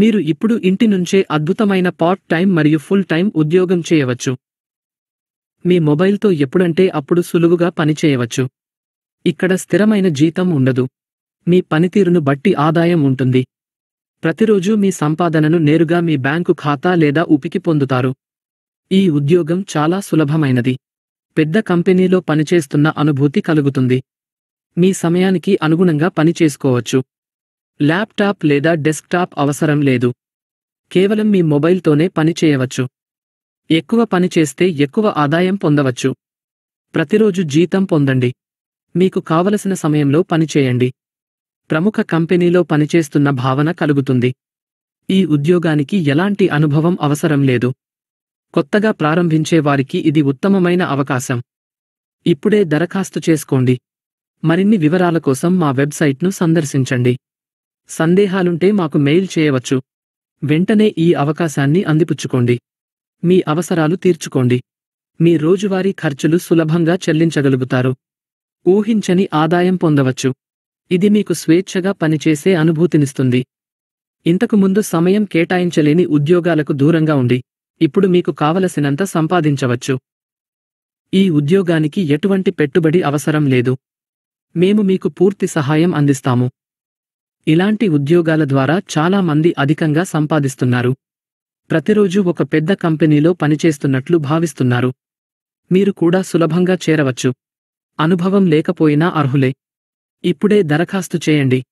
మీరు ఇప్పుడు ఇంటి నుంచే అద్భుతమైన పార్ట్ టైం మరియు ఫుల్ టైం ఉద్యోగం చేయవచ్చు. మీ మొబైల్తో ఎప్పుడంటే అప్పుడు సులువుగా పనిచేయవచ్చు. ఇక్కడ స్థిరమైన జీతం ఉండదు. మీ పనితీరును బట్టి ఆదాయం ఉంటుంది. ప్రతిరోజూ మీ సంపాదనను నేరుగా మీ బ్యాంకు ఖాతా లేదా UPIకి పొందుతారు. ఈ ఉద్యోగం చాలా సులభమైనది. పెద్ద కంపెనీలో పనిచేస్తున్న అనుభూతి కలుగుతుంది. మీ సమయానికి అనుగుణంగా పని చేసుకోవచ్చు. ల్యాప్టాప్ లేదా డెస్క్టాప్ అవసరం లేదు. కేవలం మీ మొబైల్తోనే పని చేయవచ్చు. ఎక్కువ పని చేస్తే ఎక్కువ ఆదాయం పొందవచ్చు. ప్రతిరోజు జీతం పొందండి. మీకు కావలసిన సమయంలో పనిచేయండి. ప్రముఖ కంపెనీలో పనిచేస్తున్న భావన కలుగుతుంది. ఈ ఉద్యోగానికి ఎలాంటి అనుభవం అవసరం లేదు. కొత్తగా ప్రారంభించే వారికి ఇది ఉత్తమమైన అవకాశం. ఇప్పుడే దరఖాస్తు చేసుకోండి. మరిన్ని వివరాల కోసం మా వెబ్సైట్ను సందర్శించండి. సందేహాలుంటే మాకు మెయిల్ చేయవచ్చు. వెంటనే ఈ అవకాశాన్ని అందిపుచ్చుకోండి. మీ అవసరాలు తీర్చుకోండి. మీ రోజువారీ ఖర్చులు సులభంగా చెల్లించగలుగుతారు. ఊహించని ఆదాయం పొందవచ్చు. ఇది మీకు స్వేచ్ఛగా పనిచేసే అనుభూతినిస్తుంది. ఇంతకుముందు సమయం కేటాయించలేని ఉద్యోగాలకు దూరంగా ఉండి ఇప్పుడు మీకు కావలసినంత సంపాదించవచ్చు. ఈ ఉద్యోగానికి ఎటువంటి పెట్టుబడి అవసరం లేదు. మేము మీకు పూర్తి సహాయం అందిస్తాము. ఇలాంటి ఉద్యోగాల ద్వారా చాలా మంది అధికంగా సంపాదిస్తున్నారు. ప్రతిరోజు ఒక పెద్ద కంపెనీలో పనిచేస్తున్నట్లు భావిస్తున్నారు. మీరు కూడా సులభంగా చేరవచ్చు. అనుభవం లేకపోయినా అర్హులే. ఇప్పుడే దరఖాస్తు చేయండి.